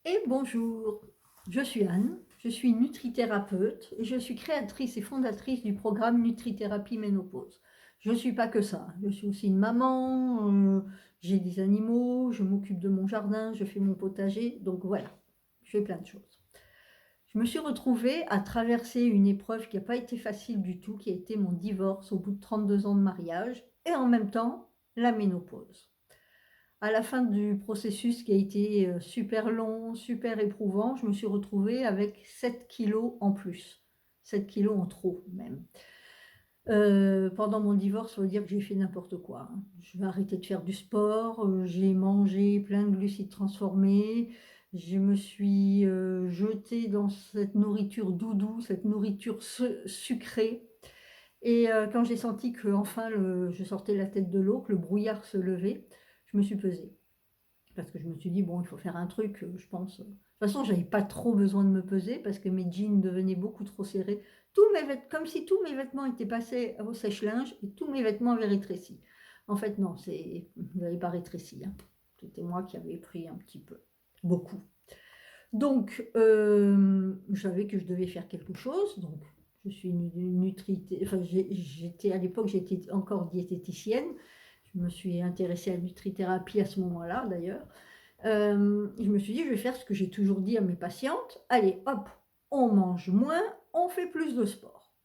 Et bonjour, je suis Anne, je suis nutrithérapeute et je suis créatrice et fondatrice du programme Nutrithérapie Ménopause. Je ne suis pas que ça, je suis aussi une maman, j'ai des animaux, je m'occupe de mon jardin, je fais mon potager, donc voilà, je fais plein de choses. Je me suis retrouvée à traverser une épreuve qui n'a pas été facile du tout, qui a été mon divorce au bout de 32 ans de mariage et en même temps la ménopause. À la fin du processus qui a été super long, super éprouvant, je me suis retrouvée avec 7 kilos en plus. 7 kilos en trop même. Pendant mon divorce, il faut dire que j'ai fait n'importe quoi, hein. Je vais arrêter de faire du sport, j'ai mangé plein de glucides transformés, je me suis jetée dans cette nourriture doudou, cette nourriture sucrée. Et quand j'ai senti que enfin je sortais la tête de l'eau, que le brouillard se levait, je me suis pesée. Parce que je me suis dit, bon, il faut faire un truc, je pense. De toute façon, j'avais pas trop besoin de me peser parce que mes jeans devenaient beaucoup trop serrés. Comme si tous mes vêtements étaient passés au sèche-linge et tous mes vêtements avaient rétréci. En fait, non, ils n'avaient pas rétréci, hein. C'était moi qui avais pris un petit peu, beaucoup. Donc, je savais que je devais faire quelque chose. Donc, je suis enfin, à l'époque, j'étais encore diététicienne. Je me suis intéressée à la nutrithérapie à ce moment-là, d'ailleurs. Je me suis dit, je vais faire ce que j'ai toujours dit à mes patientes. Allez, hop, on mange moins, on fait plus de sport.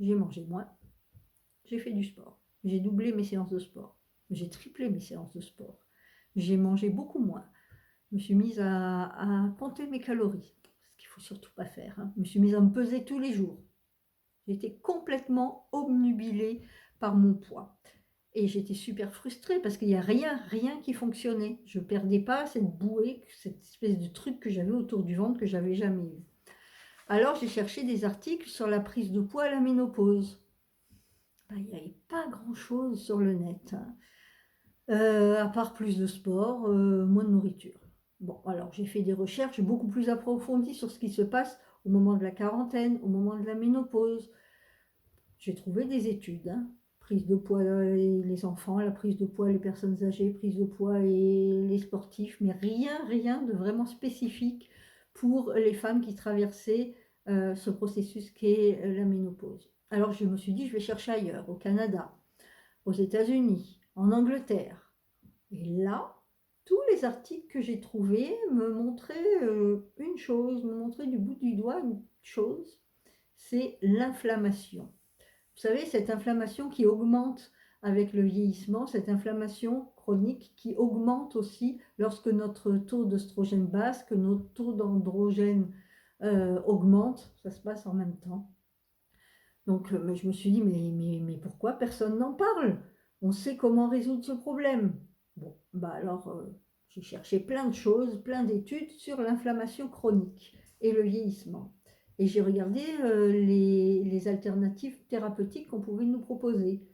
J'ai mangé moins, j'ai fait du sport. J'ai doublé mes séances de sport. J'ai triplé mes séances de sport. J'ai mangé beaucoup moins. Je me suis mise à compter mes calories, ce qu'il ne faut surtout pas faire, hein. Je me suis mise à me peser tous les jours. J'étais complètement obnubilée par mon poids. Et j'étais super frustrée parce qu'il n'y a rien qui fonctionnait. Je ne perdais pas cette bouée, cette espèce de truc que j'avais autour du ventre que j'avais jamais eu. Alors j'ai cherché des articles sur la prise de poids à la ménopause. Ben, il n'y avait pas grand-chose sur le net, hein. À part plus de sport, moins de nourriture. Bon, alors j'ai fait des recherches beaucoup plus approfondies sur ce qui se passe au moment de la quarantaine, au moment de la ménopause. J'ai trouvé des études, hein. Prise de poids les enfants, la prise de poids les personnes âgées, prise de poids et les sportifs, mais rien de vraiment spécifique pour les femmes qui traversaient ce processus qu'est la ménopause. Alors je me suis dit, je vais chercher ailleurs, au Canada, aux États-Unis, en Angleterre. Et là, tous les articles que j'ai trouvés me montraient une chose, me montraient du bout du doigt une chose, c'est l'inflammation. Vous savez, cette inflammation qui augmente avec le vieillissement, cette inflammation chronique qui augmente aussi lorsque notre taux d'oestrogène baisse, que notre taux d'androgène augmente, ça se passe en même temps. Donc mais je me suis dit, mais pourquoi personne n'en parle? On sait comment résoudre ce problème. Bon, bah alors j'ai cherché plein de choses, plein d'études sur l'inflammation chronique et le vieillissement. Et j'ai regardé les alternatives thérapeutiques qu'on pouvait nous proposer.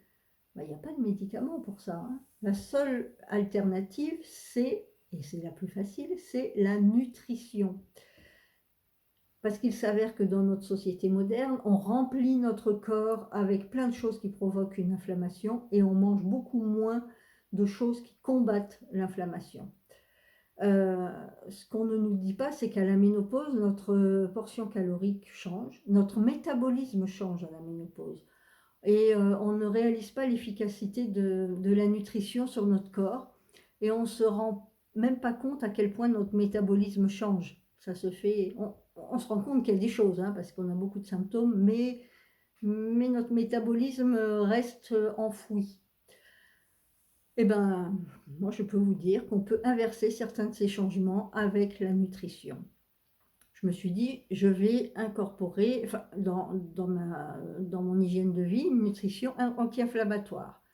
Bah, il n'y a pas de médicament pour ça, hein. La seule alternative, et c'est la plus facile, c'est la nutrition. Parce qu'il s'avère que dans notre société moderne, on remplit notre corps avec plein de choses qui provoquent une inflammation et on mange beaucoup moins de choses qui combattent l'inflammation. Ce qu'on ne nous dit pas, c'est qu'à la ménopause, notre portion calorique change, notre métabolisme change à la ménopause. Et on ne réalise pas l'efficacité de la nutrition sur notre corps et on ne se rend même pas compte à quel point notre métabolisme change. Ça se fait, on se rend compte qu'il y a des choses, hein, parce qu'on a beaucoup de symptômes, mais notre métabolisme reste enfoui. Eh ben, moi je peux vous dire qu'on peut inverser certains de ces changements avec la nutrition. Je me suis dit, je vais incorporer enfin, dans mon hygiène de vie une nutrition anti-inflammatoire.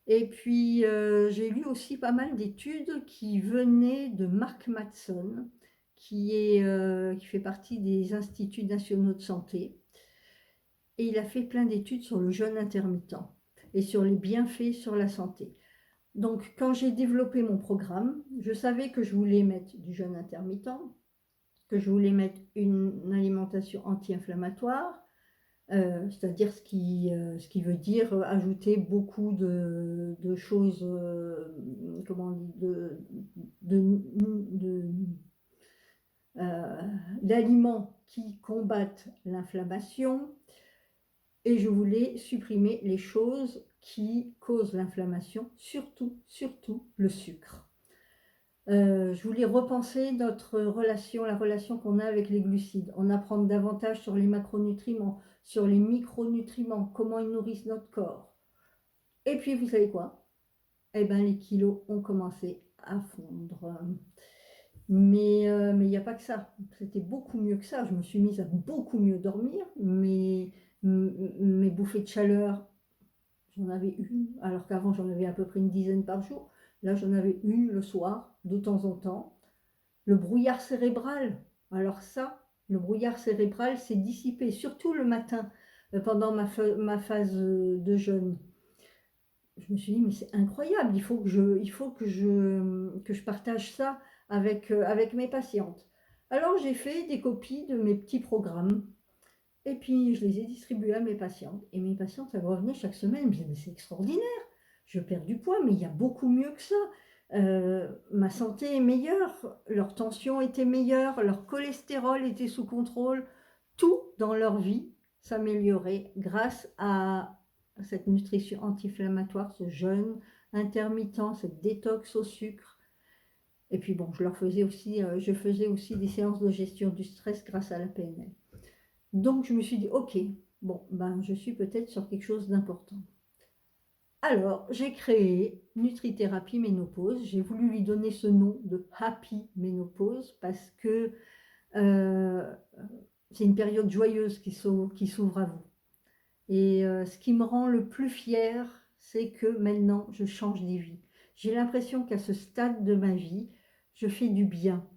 Et puis, j'ai lu aussi pas mal d'études qui venaient de Mark Mattson, qui fait partie des Instituts nationaux de santé. Et il a fait plein d'études sur le jeûne intermittent et sur les bienfaits sur la santé. Donc, quand j'ai développé mon programme, je savais que je voulais mettre du jeûne intermittent, que je voulais mettre une alimentation anti-inflammatoire, c'est-à-dire ce qui veut dire ajouter beaucoup de choses, comment on dit, de euh, d'aliments qui combattent l'inflammation et je voulais supprimer les choses qui causent l'inflammation, surtout le sucre. Je voulais repenser notre relation, la relation qu'on a avec les glucides, en apprendre davantage sur les macronutriments, sur les micronutriments, comment ils nourrissent notre corps. Et puis, vous savez quoi? Eh ben, les kilos ont commencé à fondre. Mais il n'y a pas que ça. C'était beaucoup mieux que ça. Je me suis mise à beaucoup mieux dormir. Mes bouffées de chaleur, j'en avais une, alors qu'avant j'en avais à peu près une dizaine par jour. Là, j'en avais une le soir, de temps en temps. Le brouillard cérébral, alors ça, le brouillard cérébral s'est dissipé, surtout le matin, pendant ma phase de jeûne. Je me suis dit, mais c'est incroyable, il faut que je partage ça avec mes patientes. Alors j'ai fait des copies de mes petits programmes et puis je les ai distribués à mes patientes. Et mes patientes, elles revenaient chaque semaine, elles me disaient, mais c'est extraordinaire, je perds du poids, mais il y a beaucoup mieux que ça. Ma santé est meilleure, leur tension était meilleure, leur cholestérol était sous contrôle, tout dans leur vie s'améliorait grâce à cette nutrition anti-inflammatoire, ce jeûne intermittent, cette détox au sucre. Et puis bon, je faisais aussi des séances de gestion du stress grâce à la PNL. Donc je me suis dit, ok, bon, ben je suis peut-être sur quelque chose d'important. Alors, j'ai créé Nutrithérapie Ménopause. J'ai voulu lui donner ce nom de Happy Ménopause parce que euh, c'est une période joyeuse qui s'ouvre à vous. Et ce qui me rend le plus fière, c'est que maintenant, je change des vies. J'ai l'impression qu'à ce stade de ma vie, je fais du bien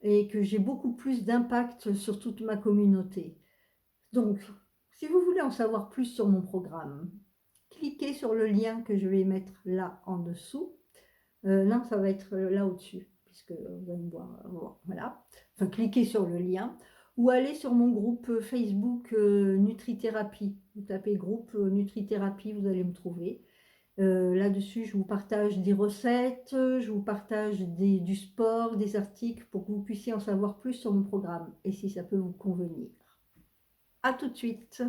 et que j'ai beaucoup plus d'impact sur toute ma communauté. Donc, si vous voulez en savoir plus sur mon programme, cliquez sur le lien que je vais mettre là en dessous. Non, ça va être là au-dessus, puisque vous allez me voir. Voilà. Enfin, cliquez sur le lien ou allez sur mon groupe Facebook Nutrithérapie. Vous tapez groupe Nutrithérapie, vous allez me trouver. Là-dessus, je vous partage des recettes, je vous partage du sport, des articles pour que vous puissiez en savoir plus sur mon programme et si ça peut vous convenir. À tout de suite.